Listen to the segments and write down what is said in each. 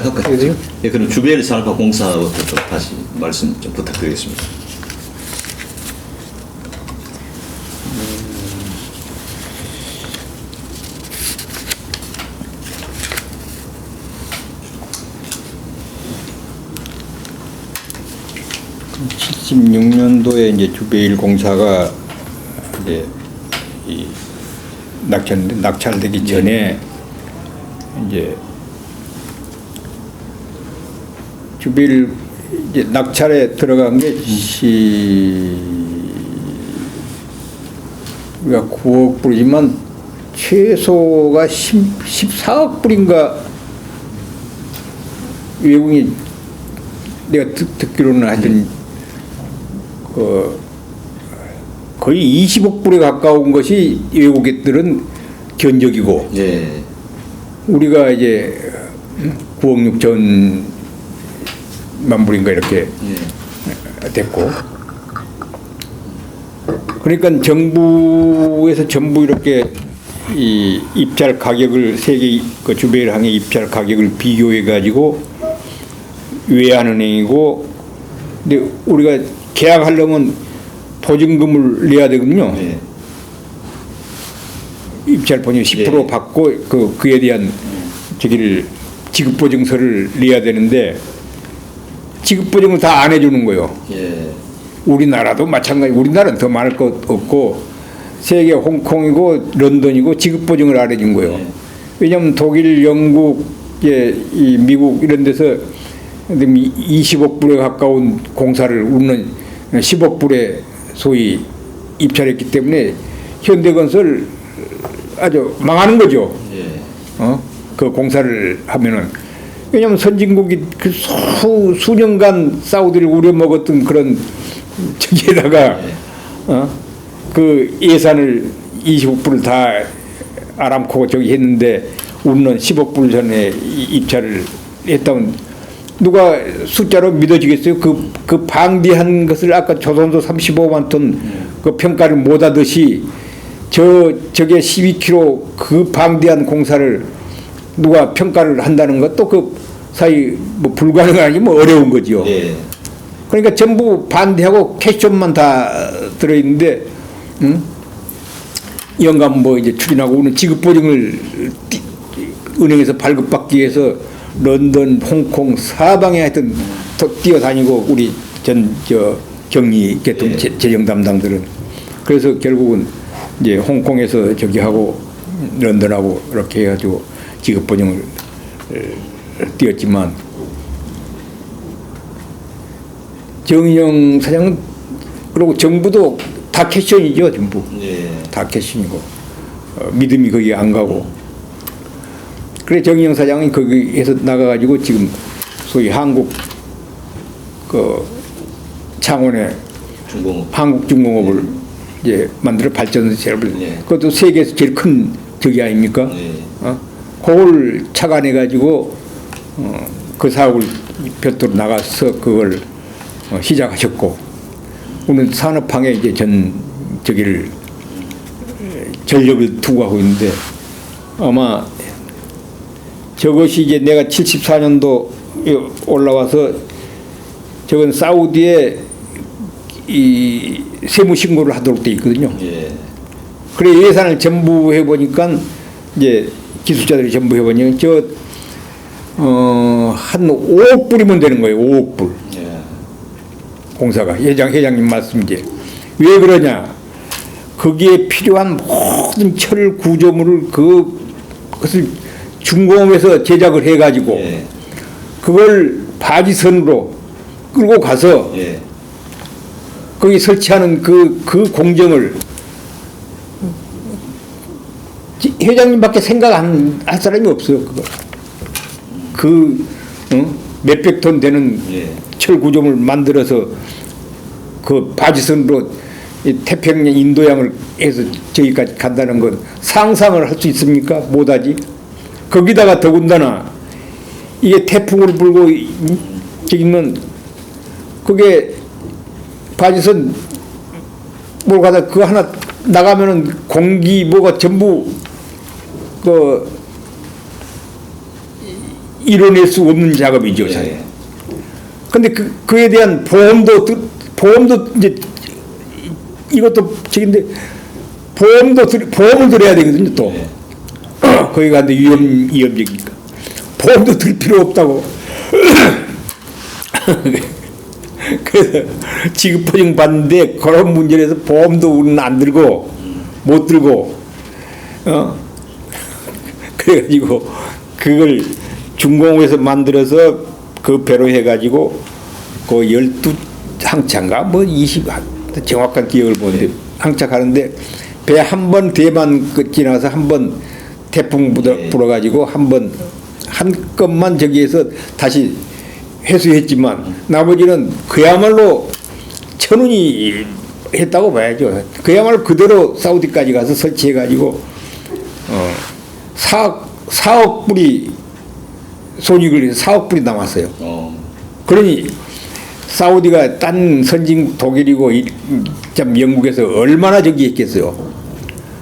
그죠? 예, 그럼 주베일 산업화 공사부터 좀 다시 말씀 좀 부탁드리겠습니다. (1976) 년도에 이제 주베일 공사가 이제 이 낙찰되기 전에 이제 주베일 이제 낙찰에 들어간 게 우리가 9억 불이지만 최소가 14억 불인가 외국인 내가 듣기로는 하여튼 거의 20억 불에 가까운 것이 외국인들은 견적이고 예. 우리가 이제 9억 6천만 불인가 이렇게 됐고 그러니까 정부에서 전부 이렇게 이 입찰 가격을 세계 그 주베일 항의 입찰 가격을 비교해 가지고 외환 은행이고 근데 우리가 계약하려면 보증금을 내야 되거든요. 예. 입찰 보증 10% 예. 받고 그에 대한 저기를 지급 보증서를 내야 되는데 지급 보증을 다 안 해주는 거예요. 예. 우리나라도 마찬가지. 우리나라는 더 많을 것 없고 세계 홍콩이고 런던이고 지급 보증을 안 해준 거예요. 예. 왜냐하면 독일, 영국, 이 미국 이런 데서 20억 불에 가까운 공사를 우리는 10억 불에 소위 입찰했기 때문에 현대건설 아주 망하는 거죠. 예. 그 공사를 하면은 왜냐하면 선진국이 그 수년간 사우디를 우려먹었던 그런 저기에다가 그 예산을 20억 불을 다 아람코 저기 했는데 우리는 10억 불 전에 입찰을 했다면 누가 숫자로 믿어지겠어요? 그 방대한 것을 아까 조선소 35만 톤 그 평가를 못 하듯이 저게 12km 그 방대한 공사를 누가 평가를 한다는 것도 그 사이 뭐 불가능하니 뭐 어려운 거죠. 예. 그러니까 전부 반대하고 캐션만 다 들어있는데, 연간 뭐 이제 추진하고 오는 지급 보증을 은행에서 발급받기 위해서 런던, 홍콩 사방에 하여튼 뛰어다니고 우리 경리 개통 예. 재정 담당들은 그래서 결국은 이제 홍콩에서 저기 하고 런던하고 이렇게 해가지고 지급 보증을 띄었지만 정인영 사장은 그리고 정부도 다 캐션이죠 전부. 예. 다 캐션이고 믿음이 거기 안 가고 그래 정인영 사장이 거기에서 나가가지고 지금 소위 한국 그 창원에 중공업. 한국중공업을 이제 만들어 발전소를 그것도 세계에서 제일 큰 저기 아닙니까? 그걸 착안해 가지고 그 사업을 별도로 나가서 그걸 시작하셨고 오늘 산업항에 이제 저기를 전력을 투구하고 있는데 아마 저것이 이제 내가 74년도 올라와서 저건 사우디에 이 세무 신고를 하도록 돼 있거든요. 예. 그래 예산을 전부 해보니까 이제 기술자들이 전부 해보니까 한 5억 불이면 되는 거예요. 5억 불. 예. 공사가 회장님 말씀이지. 왜 그러냐? 거기에 필요한 모든 철 구조물을 그것을 중공업에서 제작을 해가지고 예. 그걸 바지선으로 끌고 가서 예. 거기 설치하는 그 공정을 회장님밖에 생각 안 할 사람이 없어요. 몇백 톤 되는 예. 철 구조물 만들어서 그 바지선으로 태평양 인도양을 해서 저기까지 간다는 건 상상을 할 수 있습니까? 못하지. 거기다가 더군다나 이게 태풍을 불고 저기는 그게 바지선 뭘 가다 그거 하나 나가면은 공기 뭐가 전부 그 이뤄낼 수 없는 작업이죠. 예. 근데 그에 대한 보험도 이제 이것도 저긴데 보험을 들어야 되거든요. 또 예. 거기가 근데 위험적이니까 보험도 들 필요 없다고. 그래서 지급보증 받는데 그런 문제에서 보험도 우리는 안 들고 못 들고 그래가지고 그걸 중공업에서 만들어서 그 배로 해가지고 그 12항차인가 뭐 20 정확한 기억을 보는데 항차 가는데 배 한 번 대만 끝이 나서 한 번 태풍 불어가지고 한 건만 저기에서 다시 회수했지만 나머지는 그야말로 천운이 했다고 봐야죠. 그야말로 그대로 사우디까지 가서 설치해가지고 4억 불이 손익을 해서 4억 불이 남았어요. 그러니 사우디가 딴 선진 독일이고 참 영국에서 얼마나 저기 했겠어요.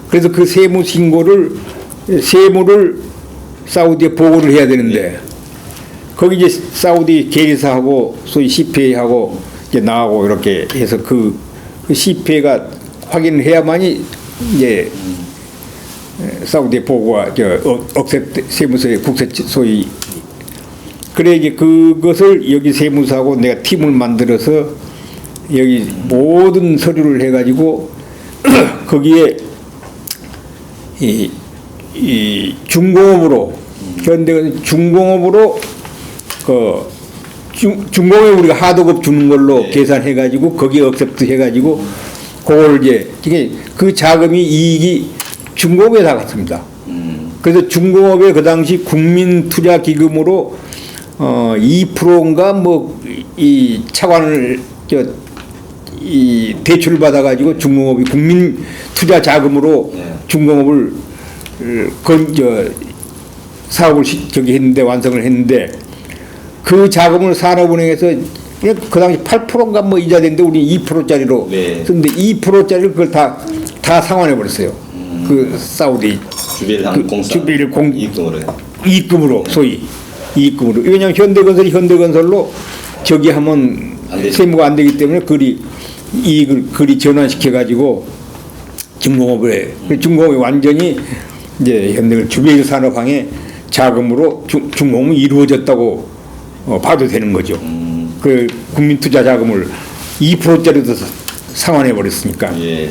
그래서 그 세무를 사우디에 보고를 해야 되는데 거기 이제 사우디 계리사하고 소위 CPA하고 이제 나하고 이렇게 해서 그 CPA가 확인을 해야만이 이제 사우디에 보고가 억셉 세무서에 국세 소위 그래 이제 그것을 여기 세무서하고 내가 팀을 만들어서 여기 모든 서류를 해가지고 거기에 이 중공업으로 현대 중공업으로 중공업에 우리가 하도급 주는 걸로 계산해가지고 거기에 억셉트 해가지고 그걸 이제 그 자금이 이익이 중공업에 다 갔습니다. 그래서 중공업에 그 당시 국민투자기금으로 2%인가 뭐 이 차관을 이 대출을 받아가지고 중공업이 국민투자자금으로 중공업을 사업을 저기 했는데 완성을 했는데 그 자금을 산업은행에서 그냥 그 당시 8%인가 뭐 이자 됐는데 우리 2%짜리로 썼는데 2%짜리를 그걸 다 상환해 버렸어요. 그 사우디 주빌 이익금으로 소위 이익금으로. 왜냐하면 현대건설로 저기 하면 세무가 안 되기 때문에 이익을 전환시켜 가지고 중공업에 중공업이 완전히 이제 현대 주빌 산업항의 자금으로 중공업이 이루어졌다고 봐도 되는 거죠. 그 국민투자 자금을 2%짜리도 상환해 버렸으니까. 예.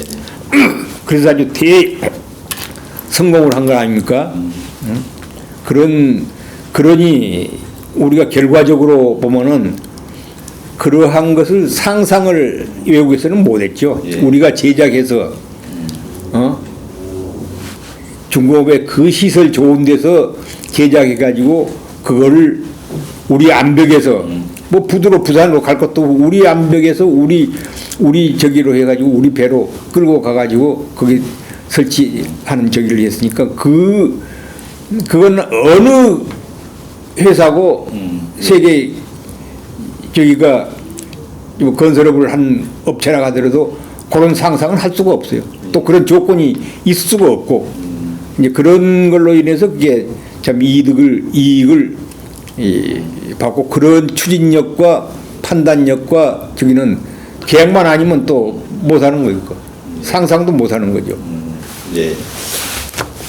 그래서 아주 성공을 한 거 아닙니까? 그러니 우리가 결과적으로 보면은 그러한 것을 상상을 외국에서는 못했죠. 예. 우리가 제작해서 중공업의 그 시설 좋은 데서 제작해가지고 그거를 우리 암벽에서 뭐 부산으로 갈 것도 우리 암벽에서 우리 저기로 해가지고 우리 배로 끌고 가가지고 거기 설치하는 저기를 했으니까 그건 어느 회사고 세계 저기가 건설업을 한 업체라 하더라도 그런 상상을 할 수가 없어요. 또 그런 조건이 있을 수가 없고 이제 그런 걸로 인해서 그게 참 이익을 받고 그런 추진력과 판단력과 저기는 계약만 아니면 또 못하는 거니까 상상도 못하는 거죠. 예.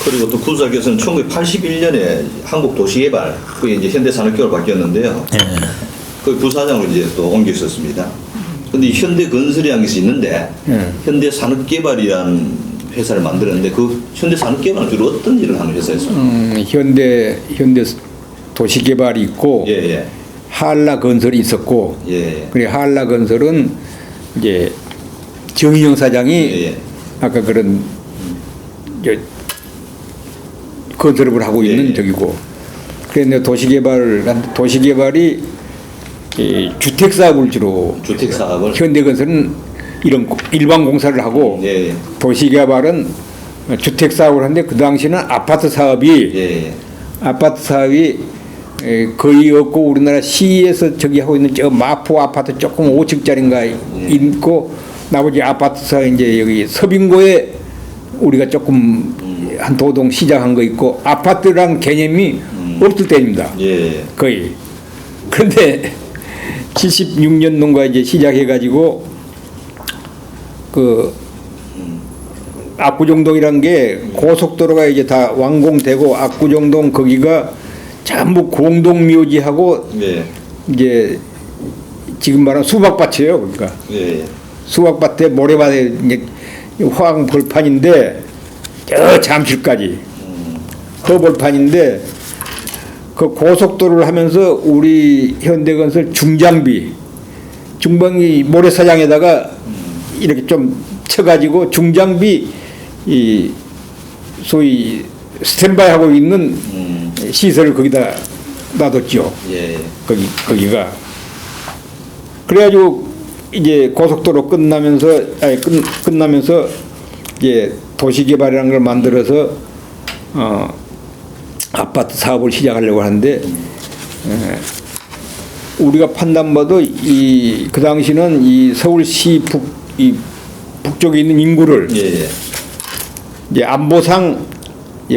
그리고 또 구조자께서는 1981년에 한국도시개발 그게 이제 현대산업개발 바뀌었는데요. 그 부사장으로 이제 또 옮겼었습니다. 근데 현대건설이라는 것이 있는데 현대산업개발이라는 회사를 만들었는데 그 현대산업개발은 주로 어떤 일을 하는 회사였어요? 현대 도시개발이 있고 한라건설이 있었고 그래 한라건설은 이제 정인영 사장이 아까 그런 건설업을 하고 있는 적이고 그런데 도시개발이 주택 사업을 주로 현대건설은 이런 일반 공사를 하고 도시개발은 주택 사업을 하는데 그 당시는 아파트 사업이 거의 없고 우리나라 시에서 저기 하고 있는 저 마포 아파트 조금 5층짜리인가 있고 나머지 아파트사 이제 여기 서빙고에 우리가 조금 한 도동 시작한 거 있고 아파트란 개념이 없을 때입니다. 예. 거의. 그런데 76년도인가 이제 시작해가지고 그 압구정동이란 게 고속도로가 이제 다 완공되고 압구정동 거기가 전부 공동묘지하고 예. 이제 지금 말하는 수박밭이에요. 그러니까 예. 수박밭에 모래밭에 이제 화학 벌판인데 저 잠실까지 그 벌판인데 그 고속도로를 하면서 우리 현대건설 중장비 모래사장에다가 이렇게 좀 쳐가지고 중장비 이 소위 스탠바이 하고 있는 시설을 거기다 놔뒀죠. 예. 거기가 그래가지고 이제 고속도로 끝나면서 이제 도시개발이라는 걸 만들어서 아파트 사업을 시작하려고 하는데 우리가 판단봐도 그 당시는 이 서울시 북쪽에 있는 인구를 예. 이제 안보상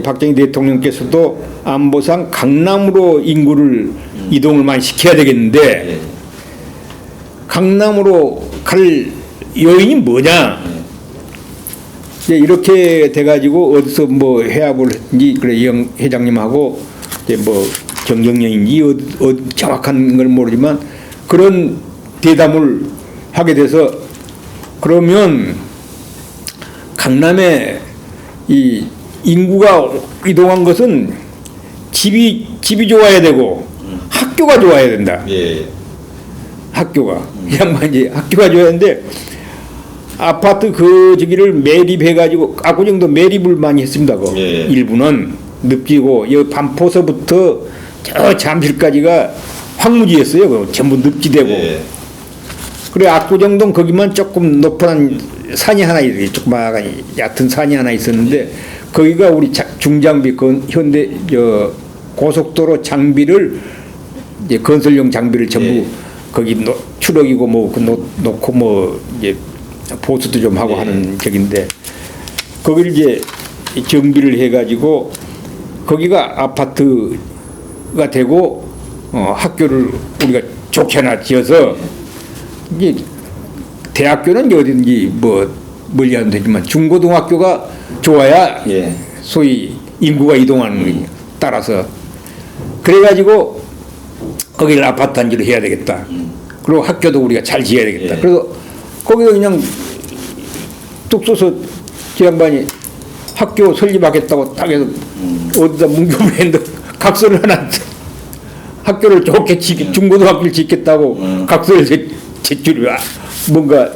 박정희 대통령께서도 안보상 강남으로 인구를 이동을 많이 시켜야 되겠는데 예. 강남으로 갈 요인이 뭐냐? 이제 이렇게 돼가지고 어디서 뭐 해압을 했는지 그래 영 회장님하고 이제 뭐 경정령인지 정확한 걸 모르지만 그런 대담을 하게 돼서 그러면 강남에 이 인구가 이동한 것은 집이 좋아야 되고 학교가 좋아야 된다. 예. 학교가 이 양반이 학교가 좋아야 되는데 아파트 그 저기를 매립해가지고 압구정도 매립을 많이 했습니다. 그 예. 일부는 늪지고 여 반포서부터 저 잠실까지가 황무지였어요. 그 전부 늪지대고. 예. 그래 압구정동 거기만 조금 높은 산이 하나 이렇게 조그마한 얕은 산이 하나 있었는데 거기가 우리 중장비 현대 고속도로 장비를 이제 건설용 장비를 전부 예. 거기 추럭이고 뭐 놓고 뭐 이제 보수도 좀 하고 예. 하는 적인데 거기를 이제 정비를 해가지고 거기가 아파트가 되고 학교를 우리가 좋게 하나 지어서 이제 대학교는 어딘지 뭐 멀리 하면 되지만 중고등학교가 좋아야 예. 소위 인구가 이동하는 거예요. 따라서 그래가지고 거기를 아파트 단지로 해야 되겠다. 그리고 학교도 우리가 잘 지어야 되겠다. 예. 그래서 거기서 그냥 뚝 써서 저 양반이 학교 설립하겠다고 딱 해서 어디다 문교부에 했는데 각서를 하나 학교를 좋게 중고등학교를 짓겠다고 각서를 제출이 뭔가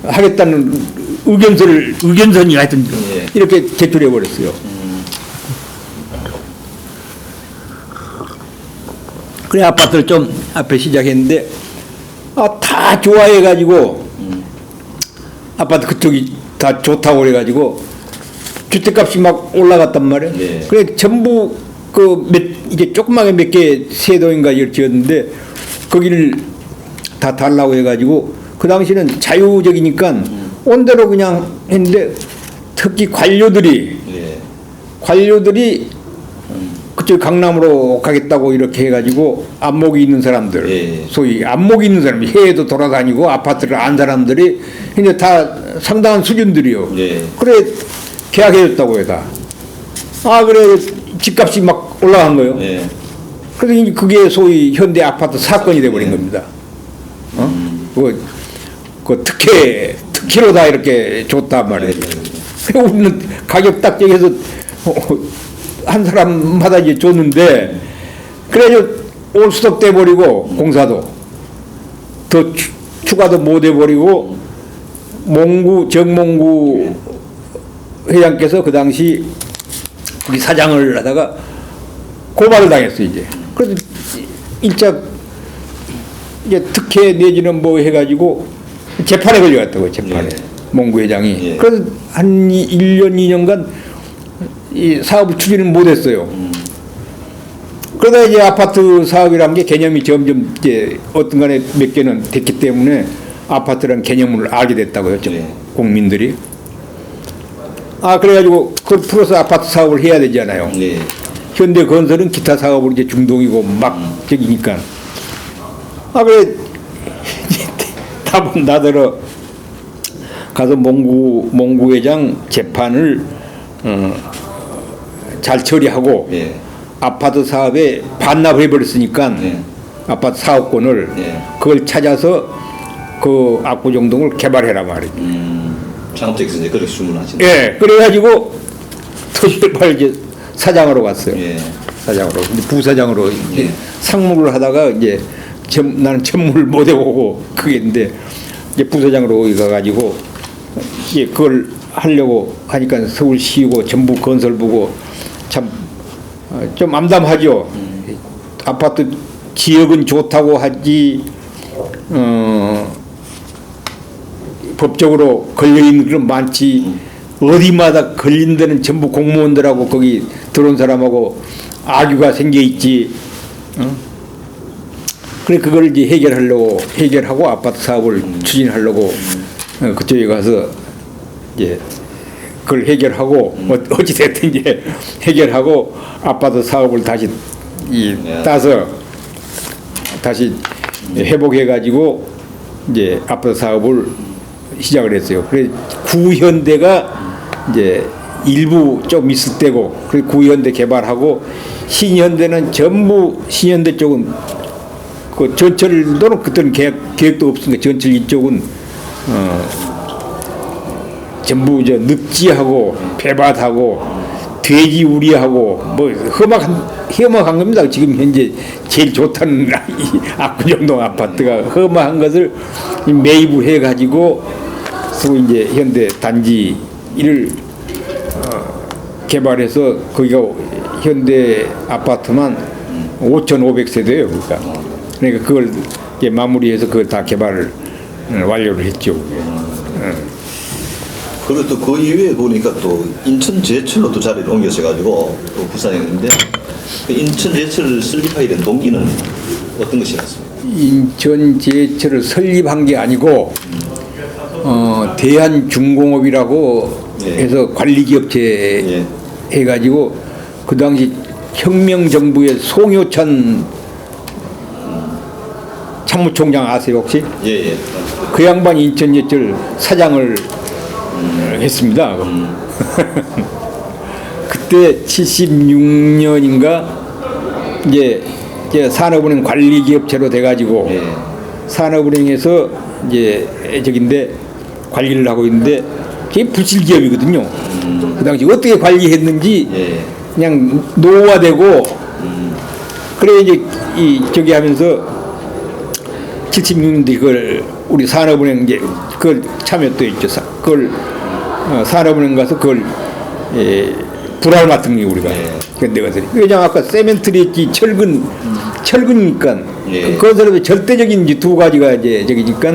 하겠다는 의견선이 하여튼 예. 이렇게 제출해 버렸어요. 그래 아파트를 좀 앞에 시작했는데 다 좋아해 가지고 아파트 그쪽이 다 좋다고 그래 가지고 주택값이 막 올라갔단 말이에요. 네. 그래 전부 이게 조그맣게 몇 개 세동인가 이걸 지었는데 거기를 다 달라고 해 가지고 그 당시는 자유적이니까 온 대로 그냥 했는데 특히 관료들이 그쪽 강남으로 가겠다고 이렇게 해가지고 안목이 있는 사람들, 예. 소위 안목이 있는 사람, 해외도 돌아다니고 아파트를 안 사람들이 근데 다 상당한 수준들이요. 예. 그래 계약해줬다고 해다. 그래 집값이 막 올라간 거예요. 예. 그래서 이제 그게 소위 현대 아파트 사건이 돼버린 겁니다. 그 특혜로 다 이렇게 줬단 말이에요. 그래 우리는 가격 딱 정해서 한 사람마다 이제 줬는데 그래서 올수록 돼버리고 공사도 더 추가도 못 해버리고 정몽구 회장께서 그 당시 우리 사장을 하다가 고발을 당했어요 이제. 그래서 일자 이제 특혜 내지는 뭐 해가지고 재판에 걸려갔다고 재판에 몽구 회장이. 그래서 한 1년 2년간 이 사업을 추진을 못했어요. 그러다 이제 아파트 사업이란 게 개념이 점점 이제 어떤 간에 몇 개는 됐기 때문에 아파트라는 개념을 알게 됐다고요. 국민들이. 그래가지고 그걸 풀어서 아파트 사업을 해야 되잖아요. 현대건설은 기타 사업으로 이제 중동이고 막 저기니까. 아 그래 답은 나더러 가서 몽구회장 재판을 잘 처리하고 예. 아파트 사업에 반납을 해버렸으니까 예. 아파트 사업권을 예. 그걸 찾아서 그 압구정동을 개발해라 말이에요. 창업자께서 이제 그렇게 주문하시는. 예, 그래가지고 토지개발 이제 사장으로 갔어요. 예. 사장으로, 근데 부사장으로 이제 예. 상무를 하다가 이제 나는 전무를 못 해보고 그게인데 이제 부사장으로 거기 가가지고 이제 그걸 하려고 하니까 서울시고 전북건설부고 참 좀 암담하죠. 아파트 지역은 좋다고 하지 법적으로 걸려있는 그런 많지 어디마다 걸린 데는 전부 공무원들하고 거기 들어온 사람하고 악유가 생겨있지. 그래 그걸 이제 해결하고 아파트 사업을 추진하려고 그쪽에 가서 이제 그걸 해결하고 어찌 됐든 이제 해결하고 아파트 사업을 다시 따서 다시 회복해 가지고 이제 아파트 사업을 시작을 했어요. 그래 구현대가 이제 일부 좀 있을 때고 그래 구현대 개발하고 신현대는 전부 신현대 쪽은 그 전철도는 그때는 계획도 없으니까 전철 이쪽은 전부 저 늪지하고 배밭하고 돼지 우리하고 뭐 험악한 겁니다. 지금 현재 제일 좋다는 이 압구정동 아파트가 험악한 것을 매입을 해가지고 또 이제 현대 단지를 개발해서 거기가 현대 아파트만 5,500세대예요. 그러니까 그걸 이제 마무리해서 그걸 다 개발을 완료를 했죠. 그리고 또 그 이후에 보니까 또 인천 제철로 또 자리를 옮겨셔가지고 또 부산했는데 그 인천 제철을 설립하게 된 동기는 어떤 것이었습니까? 인천 제철을 설립한 게 아니고 대한중공업이라고 해서 관리기업체 해가지고 그 당시 혁명정부의 송효찬 참모총장 아세요 혹시? 예. 그 양반이 인천제철 사장을 했습니다. 그때 76년인가 이제 산업은행 관리기업체로 돼가지고 산업은행에서 이제 저긴데 관리를 하고 있는데 그게 부실기업이거든요. 그 당시 어떻게 관리했는지 그냥 노후화되고 그래 이제 저기 하면서 76년대 그걸 우리 산업은행 이제 그걸 참여도 했죠. 그걸 산업은행 가서 그걸 불알 맡은 게 우리가 현대건설이. 왜냐면 아까 세멘트랬지 철근이니까 그 건설업의 절대적인 이제 두 가지가 이제 저기니까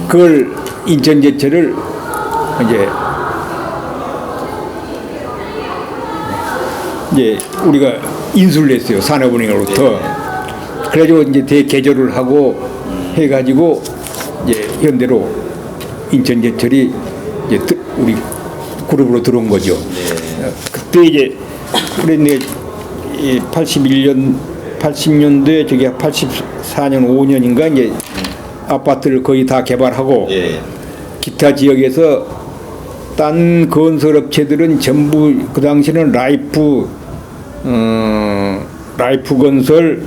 그걸 인천제철을 이제 우리가 인수를 했어요. 산업은행으로부터. 그래가지고 이제 대개조를 하고 해가지고 이제 현대로 인천제철이 이제 우리 그룹으로 들어온 거죠. 그때 이제 그런데 80년도에 저기 84년 5년인가 이제 아파트를 거의 다 개발하고 기타 지역에서 딴 건설업체들은 전부 그 당시는 라이프 건설,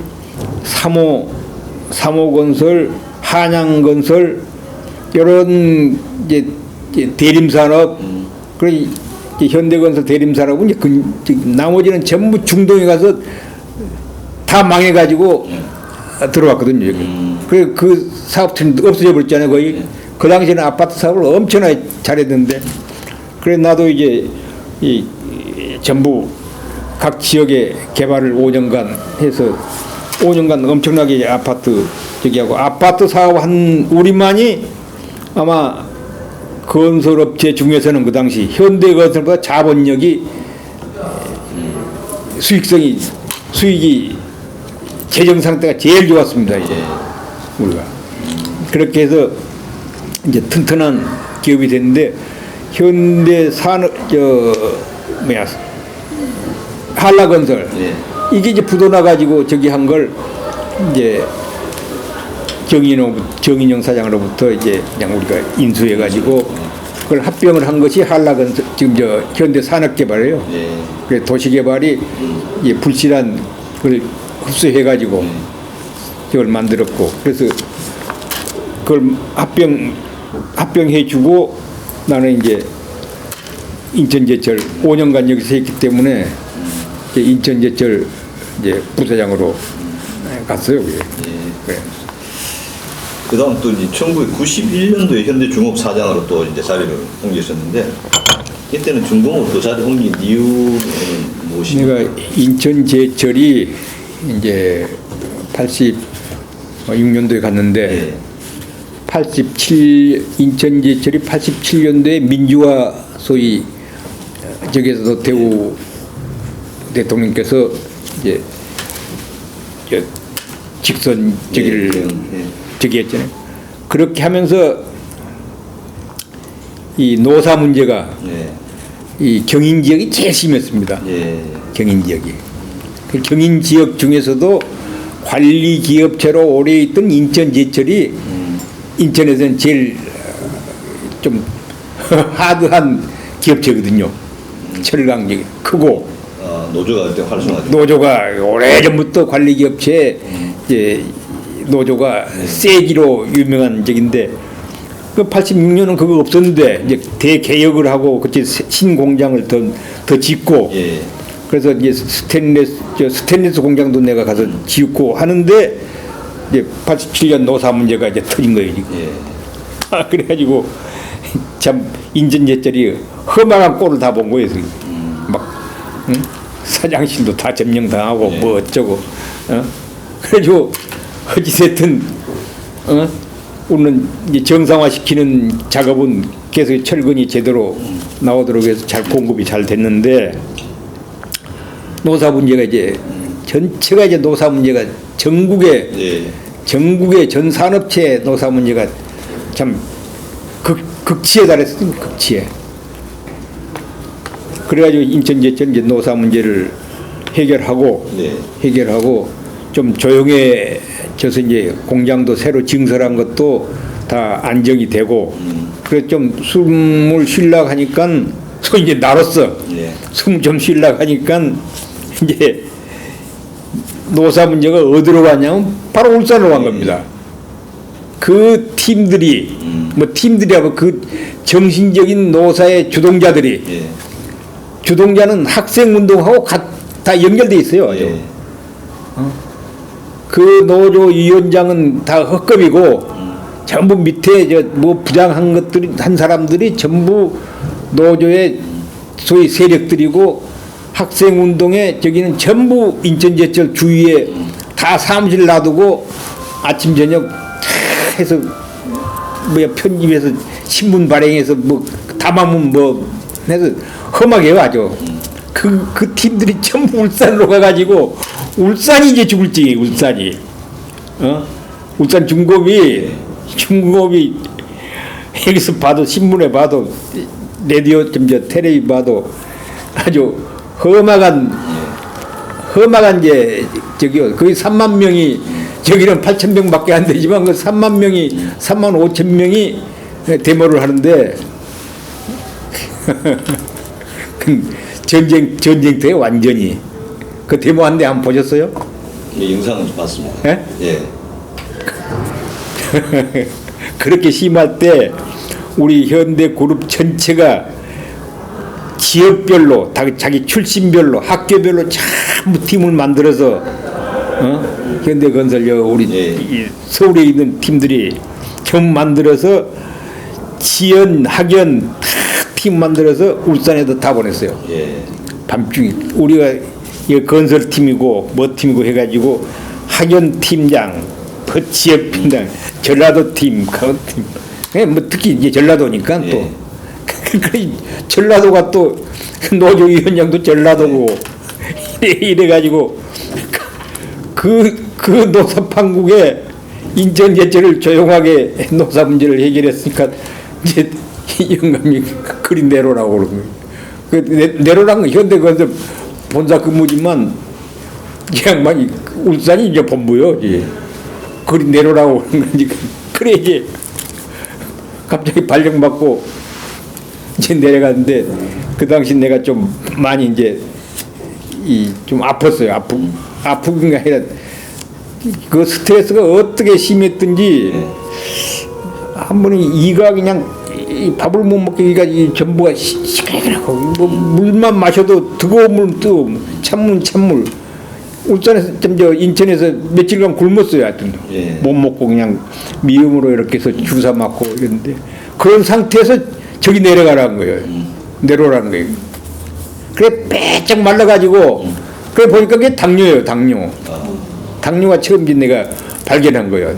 삼호건설, 한양건설 이런 이제 대림산업 그리고 현대건설 대림산업은 이제 나머지는 전부 중동에 가서 다 망해가지고 들어왔거든요. 그래 그 사업체는 없어져 버렸잖아요. 거의 그 당시에는 아파트 사업을 엄청나게 잘했는데 그래 나도 이제 전부 각 지역에 개발을 5년간 해서 5년간 엄청나게 아파트 저기하고 아파트 사업한 우리만이 아마 건설업체 중에서는 그 당시 현대건설보다 자본력이 수익이 재정 상태가 제일 좋았습니다. 이제 우리가 그렇게 해서 이제 튼튼한 기업이 됐는데 현대 산업 한라건설. 예. 이게 이제 부도나 가지고 저기 한 걸 이제 정인영 사장으로부터 이제 그냥 우리가 인수해 가지고 그걸 합병을 한 것이 한라건설 지금 저 현대산업개발이에요. 예. 그래 도시개발이 이 불실한 걸 흡수해 가지고 저걸 만들었고 그래서 그걸 합병해 주고 나는 이제 인천제철 5년간 여기서 했기 때문에 이제 인천제철 이제 부사장으로 갔어요. 그게. 그래. 그다음 또 이제 1991년도에 현대중업사장으로 또 이제 자리를 옮기셨는데 이때는 중공업도 자리 옮긴 이유는 무엇입니까? 내가 인천제철이 이제 86년도에 갔는데 예. 인천제철이 87년도에 민주화 소위 저기에서도 대우 대통령께서 이제 직선 저기를 저기 했잖아요. 그렇게 하면서 이 노사 문제가 예. 이 경인 지역이 제일 심했습니다. 예. 경인 지역이. 그 경인 지역 중에서도 관리 기업체로 오래 있던 인천제철이 인천에서는 제일 좀 하드한 기업체거든요. 철강적이 크고 노조가 그때 활성화됐죠. 노조가 오래전부터 관리 기업체 이제 노조가 세기로 유명한 적인데 그 86년은 그거 없었는데 이제 대개혁을 하고 그때 신공장을 더 짓고 예. 그래서 이제 스테인리스 공장도 내가 가서 짓고 하는데 이제 87년 노사 문제가 이제 터진 거예요. 지금. 예. 그래가지고 참 인천제철이 험악한 꼴을 다 본 거예요. 막 응? 사장실도 다 점령당하고 예. 뭐 어쩌고 그래가지고 어찌됐든 우리는 이제 정상화시키는 작업은 계속 철근이 제대로 나오도록 해서 잘 공급이 잘 됐는데 노사 문제가 이제 전체가 이제 노사 문제가 전국의 전 산업체 노사 문제가 참 극치에 달했어요. 극치에. 그래가지고 인천제철 이제 노사 문제를 해결하고 좀 조용해져서 이제 공장도 새로 증설한 것도 다 안정이 되고 그래서 좀 숨을 쉬려고 하니까 소위 이제 나로서 숨 좀 쉬려고 하니까 이제 노사 문제가 어디로 갔냐면 바로 울산으로 간 겁니다. 그 팀들이 뭐 팀들이라고 그 정신적인 노사의 주동자들이 주동자는 학생운동하고 다 연결돼 있어요. 아주. 그 노조 위원장은 다 헛급이고 전부 밑에 저 뭐 부장한 것들이 한 사람들이 전부 노조의 소위 세력들이고 학생운동에 저기는 전부 인천제철 주위에 다 사무실 놔두고 아침 저녁 다 해서 뭐야 편집해서 신문 발행해서 뭐 담아면 뭐 해서 험하게 해요 아주. 그 팀들이 전부 울산으로 가가지고 울산이 이제 죽을 징이 울산이. 울산 중공업이 여기서 봐도 신문에 봐도 라디오 텔레비 봐도 아주 험악한 게 저기요 거의 3만 명이 저기는 8천 명밖에 안 되지만 그 3만 명이 3만 5천 명이 데모를 하는데 전쟁터에 완전히 그 데모한 데 한번 보셨어요? 예, 영상은 봤습니다. 예? 예. 그렇게 심할 때 우리 현대그룹 전체가 지역별로 자기 출신별로 학교별로 전부 팀을 만들어서 현대건설 우리 이 서울에 있는 팀들이 전부 만들어서 지연 학연 다 팀 만들어서 울산에도 다 보냈어요. 밤중에 우리가 건설팀이고 뭐 팀이고 해가지고 학연 팀장, 지역 팀장, 전라도 팀, 가은 팀, 뭐 특히 이제 전라도니까 또 전라도가 또 노조위원장도 전라도고 이래가지고 그 노사판국에 인천제철을 조용하게 노사 문제를 해결했으니까 이제 영감이 그리 내로라고 그러는 거예요. 그 내로란 건 현대건설 본사 근무지만 이 양반이 울산이 이제 본부요. 그리 내려오라고 그런 건지 그래 이제 갑자기 발령받고 이제 내려갔는데 그 당시 내가 좀 많이 이제 좀 아팠어요. 아픈 게 아니라 그 스트레스가 어떻게 심했든지 한 번에 이가 그냥 이 밥을 못 먹게 이가 전부가 시끌시끌하고 뭐 물만 마셔도 뜨거운 물 뜨고 찬물 울산에서 저 인천에서 며칠간 굶었어요. 하여튼 못 먹고 그냥 미음으로 이렇게 해서 주사 맞고 이랬는데 그런 상태에서 저기 내려가라는 거예요. 내려오라는 거예요. 그래 빼짝 말라가지고 그래 보니까 그게 당뇨예요. 당뇨가 처음 내가 발견한 거예요.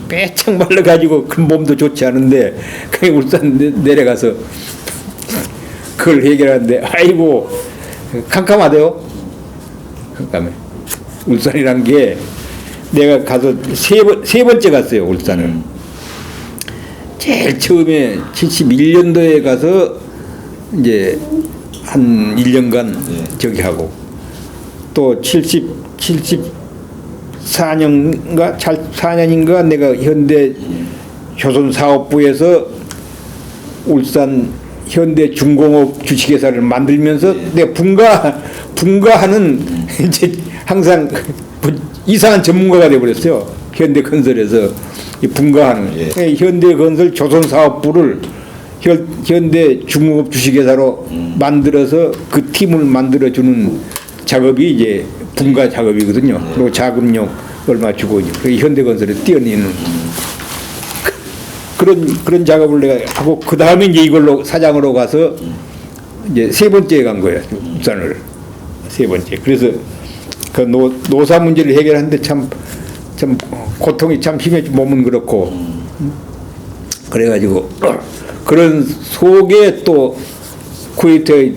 빼짝 말라가지고 그 몸도 좋지 않은데 그냥 울산 내려가서 그걸 해결하는데 아이고 캄캄하대요. 캄캄해. 울산이란 게 내가 가서 세 번째 갔어요. 울산을. 제일 처음에 71년도에 가서 이제 한 1년간 저기 하고 또 4년인가 내가 현대 조선사업부에서 울산 현대 중공업 주식회사를 만들면서 내가 분가하는 이제 항상 이상한 전문가가 되어버렸어요. 현대건설에서 분가하는 현대건설 조선사업부를 현대 중공업 주식회사로 만들어서 그 팀을 만들어주는 작업이 이제 분가 작업이거든요. 그리고 자금력 얼마 주고 현대건설에 뛰어내는 그런 작업을 내가 하고 그 다음에 이제 이걸로 사장으로 가서 이제 세 번째에 간 거예요. 울산을 세 번째. 그래서 그 노사 문제를 해결하는데 참 고통이 참 심했지. 몸은 그렇고 그래가지고 그런 속에 또 쿠웨이트의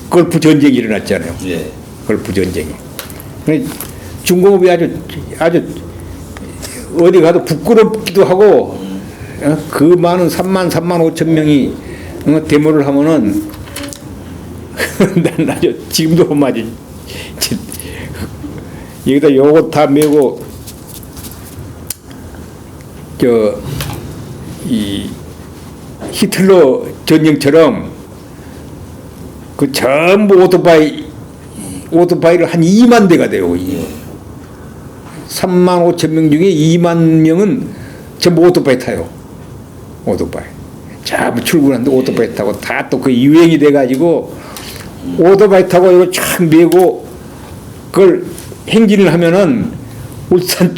걸프 전쟁이 일어났잖아요. 걸프 전쟁이. 중공업이 아주 어디 가도 부끄럽기도 하고 그 많은 3만 5천 명이 데모를 하면은 난 아주 지금도 맞지. 여기다 요거 다 메고 이 히틀러 전쟁처럼 그 전부 오토바이를 한 2만 대가 돼요. 3만 5천 명 중에 2만 명은 전부 오토바이 타요. 오토바이. 전부 출근하는데 오토바이 타고 다 또 그 유행이 돼가지고 오토바이 타고 이거 쫙 메고 그걸 행진을 하면은 울산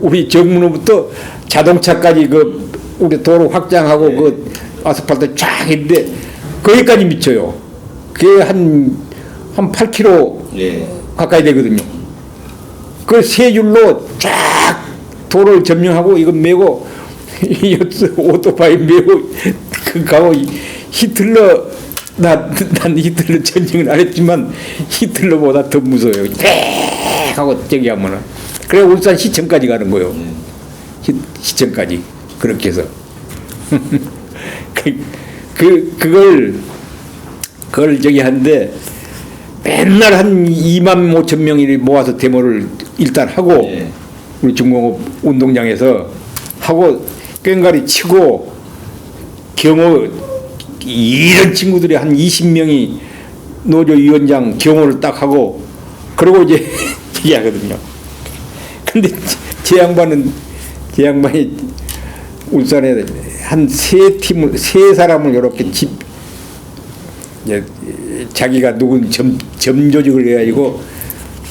우리 정문으로부터 자동차까지 그 우리 도로 확장하고 그 아스팔트 쫙 있는데 거기까지 미쳐요. 그게 한 8km 가까이 되거든요. 그 세 줄로 쫙 도로를 점령하고 이거 메고 오토바이 메고 그 가고 히틀러 난 히틀러 전쟁은 안 했지만 히틀러보다 더 무서워요. 빽 하고 저기 하면은 그래 울산 시청까지 가는 거예요. 시청까지 그렇게 해서 그걸 저기 하는데 맨날 한 2만 5천 명이 모아서 데모를 일단 하고 우리 중공업 운동장에서 하고 꽹과리 치고 경호 이런 친구들이 한 20명이 노조위원장 경호를 딱 하고 그러고 이제 얘기하거든요. 근데 제 양반이 울산에 한 세 사람을 이렇게 자기가 누군 점 조직을 해가지고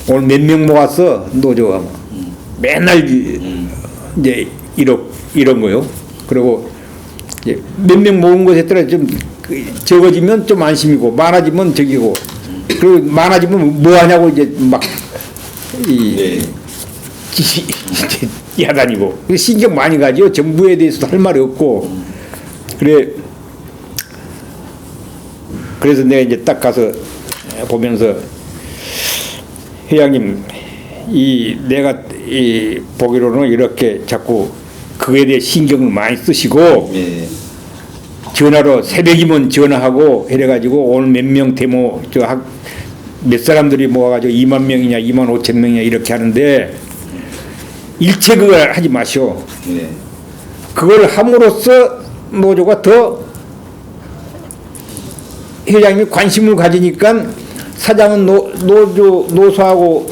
오늘 몇 명 모았어 노조가 맨날 이제 이런 거요. 그리고 몇 명 모은 것에 따라 좀 적어지면 좀 안심이고 많아지면 저기고 그리고 많아지면 뭐 하냐고 이제 막 야단이고 신경 많이 가죠. 정부에 대해서도 할 말이 없고 그래서 내가 이제 딱 가서 보면서 회장님 내가 보기로는 이렇게 자꾸 그거에 대해 신경을 많이 쓰시고 전화로 새벽이면 전화하고 이래가지고 오늘 몇 명 데모 몇 사람들이 모아가지고 2만 명이냐 2만 5천 명이냐 이렇게 하는데 일체 그걸 하지 마시오. 예. 그걸 함으로써 노조가 더 회장님이 관심을 가지니까 사장은 노조하고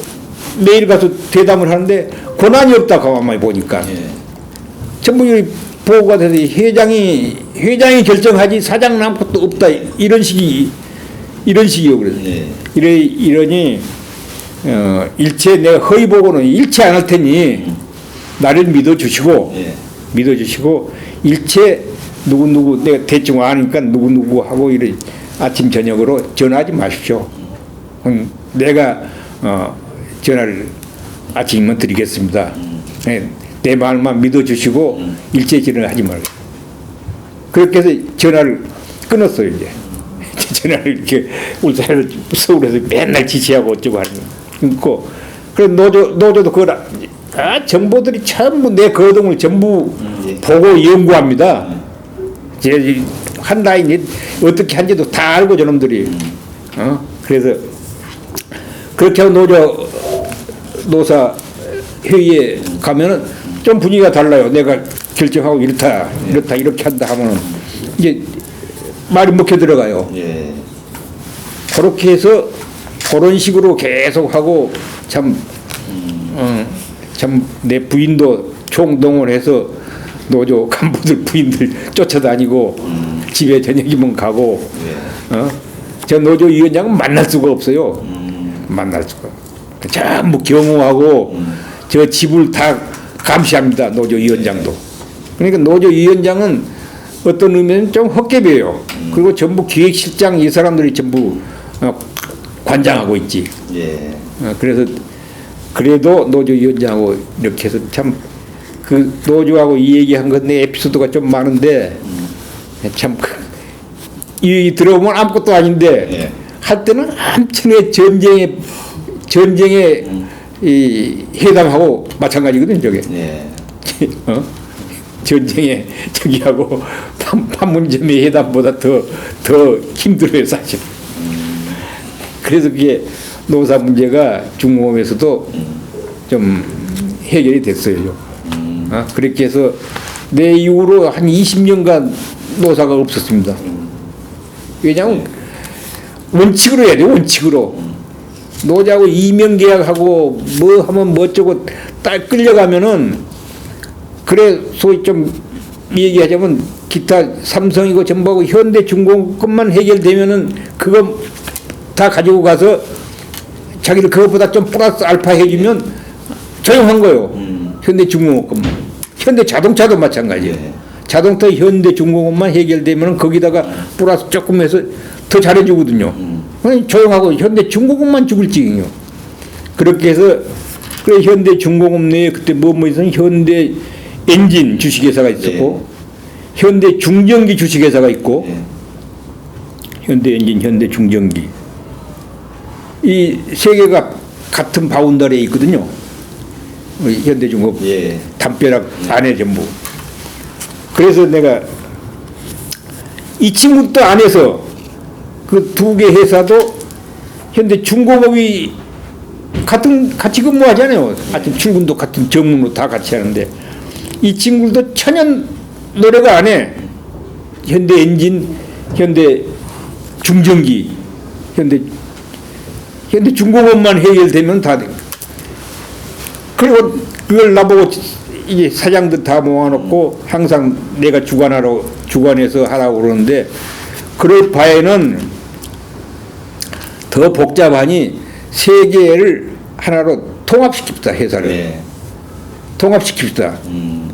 매일 가서 대담을 하는데 권한이 없다 가만히 보니까 예. 전부 보고가 돼서 회장이 결정하지 사장은 아무것도 없다 이런 식이요. 그래서 예. 이러니 일체 내가 허위 보고는 일체 안 할 테니 나를 믿어주시고 예. 일체 누구 내가 대충 아니까 누구 하고 이래 아침 저녁으로 전화하지 마십시오. 내가 전화를 아침이면 드리겠습니다. 내 말만 믿어주시고 일체 전화를 하지 말고. 그렇게 해서 전화를 끊었어요. 이제 전화를 이렇게 울산에서 서울에서 맨날 지시하고 어쩌고 하는 거 끊고. 그래 노조도 그걸 정보들이 전부 내 거동을 전부 보고 연구합니다. 제 한 라인 어떻게 한지도 다 알고 저놈들이. 그래서 그렇게 하고 노사 회의에 가면은 좀 분위기가 달라요. 내가 결정하고 이렇게 한다 하면은 이제 말이 먹혀 들어가요. 예. 그렇게 해서 그런 식으로 계속 하고 참 내 부인도 총동원해서 노조 간부들 부인들 쫓아다니고 집에 저녁이면 가고 저 노조 위원장은 만날 수가 없어요. 만날 수가. 전부 경호하고 저 집을 다 감시합니다. 노조 위원장도. 그러니까 노조 위원장은 어떤 의미는 좀 헛개비예요. 그리고 전부 기획실장 이 사람들이 전부 관장하고 있지. 예. 그래서 그래도 노조 위원장하고 이렇게 해서 참 그 노조하고 이 얘기한 건데 에피소드가 좀 많은데 참 이 들어보면 아무것도 아닌데 예. 할 때는 한층의 전쟁의 이 회담하고 마찬가지거든 저게. 예. 전쟁의 저기하고 판문점의 회담보다 더 힘들어요 사실. 그래서 그게 노사 문제가 중공업에서도 좀 해결이 됐어요. 그렇게 해서 내 이후로 한 20년간 노사가 없었습니다. 왜냐하면 원칙으로 해야 돼. 원칙으로. 노조하고 이명 계약하고 뭐 하면 뭐 어쩌고 딱 끌려가면은 그래 소위 좀 얘기하자면 기타 삼성이고 전부하고 현대중공업 것만 해결되면은 그거 다 가지고 가서 자기들 그것보다 좀 플러스 알파 해주면 조용한 거요. 현대중공업 것만. 현대자동차도 마찬가지예요. 예. 자동차 현대중공업만 해결되면 거기다가 플러스 조금 해서 더 잘해주거든요. 조용하고 현대중공업만 죽을 지경이요. 그렇게 해서 그래 현대중공업 내에 그때 뭐 있었는 현대 엔진 주식회사가 있었고 현대중전기 주식회사가 있고 현대엔진, 현대중전기 이 세 개가 같은 바운더리에 있거든요. 현대중공업 담벼락 안에 전부. 그래서 내가 이 친구도 안에서 그 두 개 회사도 현대중공업이 같이 근무하잖아요. 하여튼 출근도 같은 정문으로 다 같이 하는데 이 친구들도 천연 노래가 안 해. 현대엔진, 현대중전기, 현대중공업만 해결되면 다 돼. 그리고 그걸 나보고 이게 사장들 다 모아놓고 항상 내가 주관해서 하라고 그러는데 그럴 바에는 더 복잡하니 세 개를 하나로 통합시킵시다. 회사를. 통합시킵시다.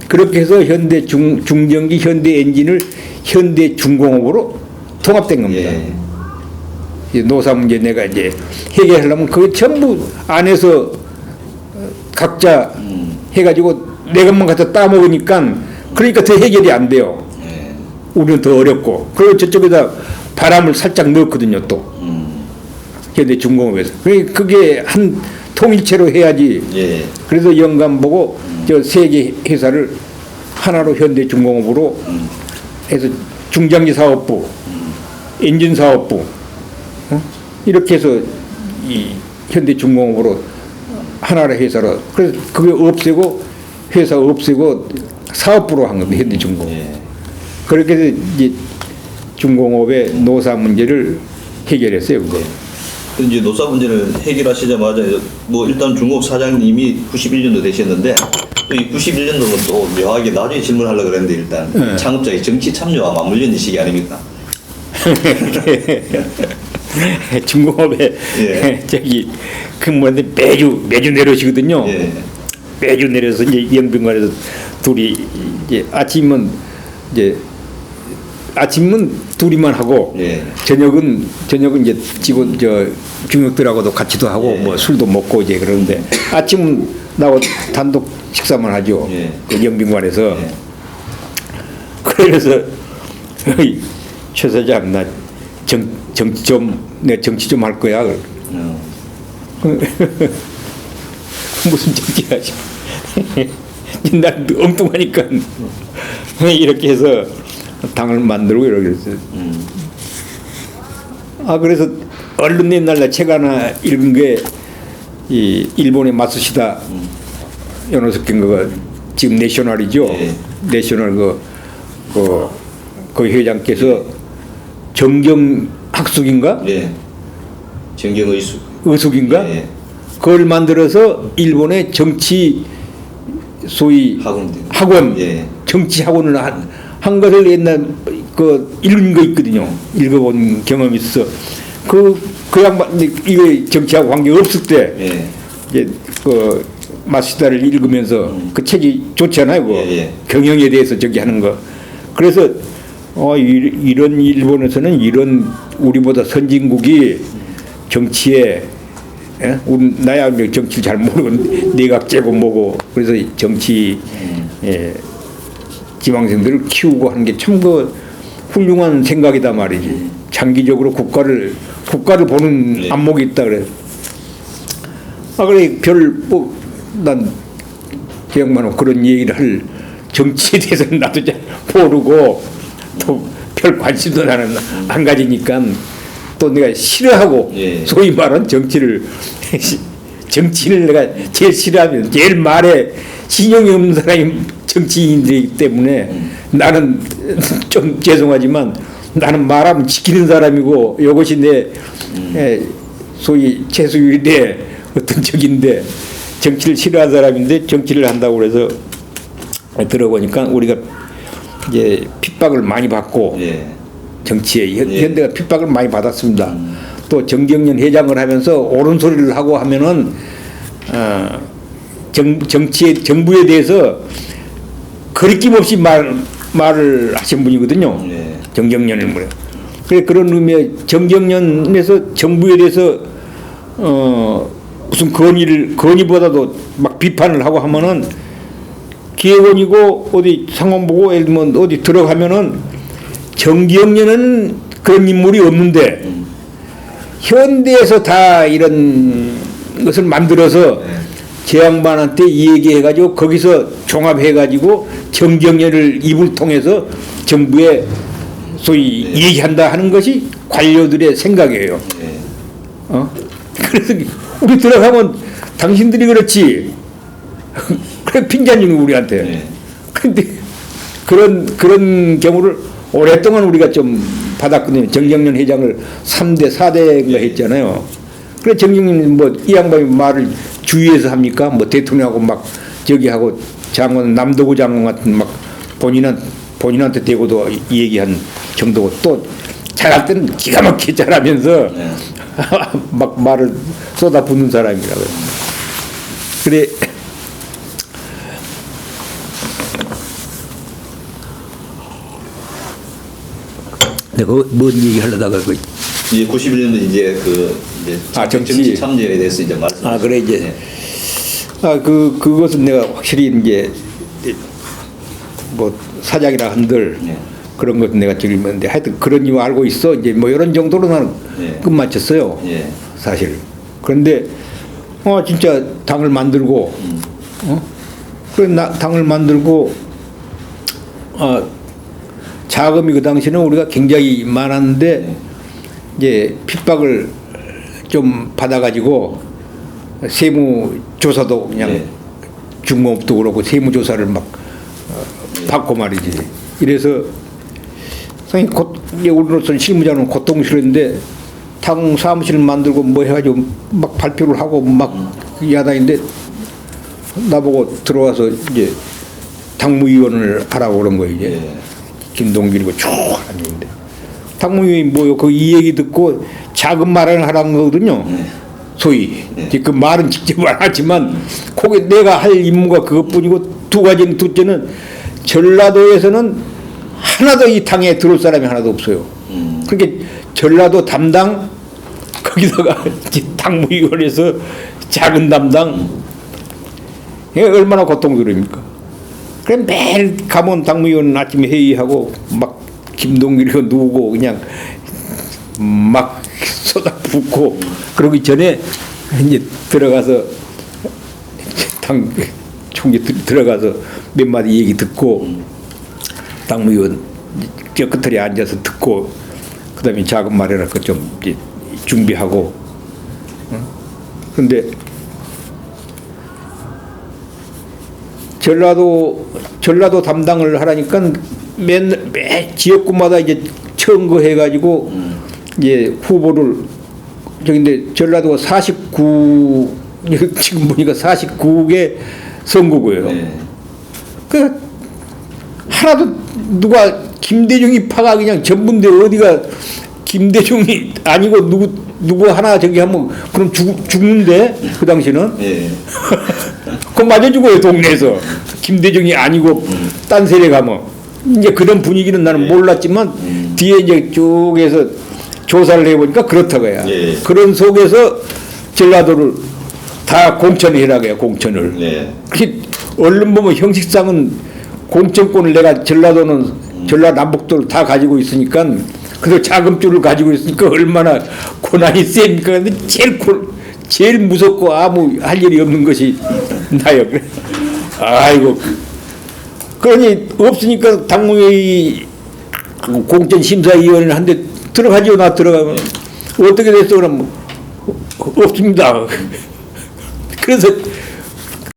그렇게 해서 현대중전기, 현대엔진을 현대중공업으로 통합된 겁니다. 노사 문제 내가 이제 해결하려면 그게 전부 안에서 각자 해가지고 내 것만 갖다 따먹으니까 그러니까 더 해결이 안 돼요. 우리는 더 어렵고. 그리고 저쪽에다 바람을 살짝 넣었거든요 또. 현대중공업에서. 그게 한 통일체로 해야지. 그래서 영감 보고 저 세 개 회사를 하나로 현대중공업으로 해서 중장기 사업부, 엔진 사업부 이렇게 해서 이 현대중공업으로 하나의 회사로 그래서 그게 없애고 회사 없애고 사업부로 한 겁니다. 현대중공업. 예. 그렇게 해서 이제 중공업의 노사 문제를 해결했어요. 그거. 그 이제 노사 문제를 해결하시자마자 뭐 일단 중공업 사장님이 91년도 되셨는데 또 이 91년도는 또 묘하게 나중에 질문하려고 그랬는데 일단 네. 창업자의 정치 참여와 맞물려 있는 시기 아닙니까? 중공업에 예. 저기 그 뭐인데 매주 내려오시거든요. 예. 매주 내려서 이제 영빈관에서 둘이 이제 아침은 둘이만 하고 예. 저녁은 이제 직원 중역들하고도 같이도 하고 예. 뭐 술도 먹고 이제 그러는데 아침은 나하고 단독 식사만 하죠. 예. 그 영빈관에서. 예. 그래서 어이, 최 사장 나 정치 좀 할 거야. 무슨 정치하지? 난 엉뚱하니까 이렇게 해서 당을 만들고 이러고 그랬어요. 아 그래서 얼른 옛날에 책 하나 읽은 게 이 일본의 마쓰시다 요노스케가 지금 내셔널이죠. 예. 내셔널 그 회장께서 정경 학숙인가 예. 정경의숙. 의숙인가 예. 그걸 만들어서 일본의 정치 소위 학원 예. 정치 학원을 한 것을 옛날 그 읽은 거 있거든요. 읽어본 경험이 있어. 그 양반 이거 정치하고 관계 없을 때 예. 이제 그 마시다를 읽으면서 그 책이 좋잖아요. 그 예, 예. 경영에 대해서 저기 하는 거. 그래서 이런 일본에서는 이런 우리보다 선진국이 정치에 나야 정치를 잘 모르고 내각제고 뭐고 그래서 정치 지망생들을 키우고 하는 게 참 그 훌륭한 생각이다 말이지. 장기적으로 국가를 보는 네. 안목이 있다 그래. 아 그래 난 기억만 그런 얘기를 할 정치에 대해서는 나도 잘 모르고 또 별 관심도 나는 안 가지니까 또 내가 싫어하고 예. 소위 말한 정치를 내가 제일 싫어하면 제일 말에 신용이 없는 사람이 정치인이기 때문에 나는 좀 죄송하지만 나는 말하면 지키는 사람이고 이것이 내 소위 최수율이 내 어떤 적인데 정치를 싫어하는 사람인데 정치를 한다고 그래서 들어보니까 우리가 이제 핍박을 많이 받고 예. 정치에 예. 현대가 핍박을 많이 받았습니다. 또 정경련 회장을 하면서 옳은 소리를 하고 하면은 정부에 대해서 거리낌 없이 말을 하신 분이거든요. 예. 정경련을 뭐래. 그래 그런 의미에 정경련에서 정부에 대해서 무슨 건의보다도 막 비판을 하고 하면은 기획원이고 어디 상황 보고 예를 들면 어디 들어가면은 정경련은 그런 인물이 없는데 현대에서 다 이런 것을 만들어서 제 양반한테 얘기해가지고 거기서 종합해가지고 정경련을 입을 통해서 정부에 소위 얘기한다 하는 것이 관료들의 생각이에요. 그래서 우리 들어가면 당신들이 그렇지. 그래 핀잔님이 우리한테. 그런데 그런 경우를 오랫동안 우리가 좀 받았거든요. 정경련 회장을 3대 4대가 했잖아요. 그래 정경련 이 양반이 말을 주위에서 합니까? 대통령하고 막 저기 하고 장관 남도구 장관 같은 막 본인한테 대고도 얘기한 정도고 또 잘할 때는 기가 막히게 잘하면서 막 말을 쏟아붓는 사람이라고요. 그래 내가 뭔 얘기 하려다가 이제 91년도 이제 정치 참여에 대해서 이제 말씀. 그래 이제 그것은 내가 확실히 이제 사장이라 한들 그런 것은 내가 들었는데 하여튼 그런 이유 알고 있어 이제 이런 정도로 나는 끝마쳤어요. 사실. 그런데 진짜 당을 만들고 그래 당을 만들고 자금이 그 당시에는 우리가 굉장히 많았는데 이제 핍박을 좀 받아가지고 세무조사도 그냥 네. 중공업도 그렇고 세무조사를 막 받고 말이지. 이래서 상당히 이제 우리로서는 실무자는 고통스러운데 당 사무실을 만들고 뭐 해가지고 막 발표를 하고 막 야단인데 나보고 들어와서 이제 당무위원을 하라고 그런 거예요. 이제 예. 김동길이고 쭉 하는데 당무위원이 뭐요? 그 이 얘기 듣고 자금 마련을 하라는 거거든요. 소위 이제 그 말은 직접 안 하지만 거기 내가 할 임무가 그것뿐이고 두 가지는 둘째는 전라도에서는 하나도 이 당에 들어올 사람이 하나도 없어요. 그러니까 전라도 담당 거기다가 이제 당무위원회에서 작은 담당 이게 얼마나 고통스러웁니까? 그럼 매일 가면 당무위원 아침에 회의하고 막 김동길이고 누구고 그냥 막 쏟아붓고 그러기 전에 이제 들어가서 당 총재 들어가서 몇 마디 얘기 듣고 당무위원 저 끝에 앉아서 듣고 그다음에 자금 마련할 것 좀 준비하고 그런데 전라도 담당을 하라니까 매 지역구마다 이제 청거 해가지고 이제 후보를 저기인데 전라도가 49 지금 보니까 49개 선거구예요. 네. 그 하나도 누가 김대중이 파가 그냥 전부인데 어디가 김대중이 아니고 누구 하나 저기 하면 그럼 죽는데 그 당시는 예. 그거 맞아 죽어요 동네에서 김대중이 아니고 딴 세례 가면 이제 그런 분위기는 나는 몰랐지만 뒤에 이제 쪽에서 조사를 해보니까 그렇다고요. 예. 그런 속에서 전라도를 다 공천을 해라고 해요. 공천을. 네. 그게 얼른 보면 형식상은 공천권을 내가 전라남북도를 다 가지고 있으니까 그래서 자금줄을 가지고 있으니까 얼마나 고난이 셉니까? 근데 제일 무섭고 아무 할 일이 없는 것이 나요. 아이고. 그러니 없으니까 당무회의 공천심사위원회를 한데 들어가지요. 나 들어가면 어떻게 됐어 그러면 없습니다. 그래서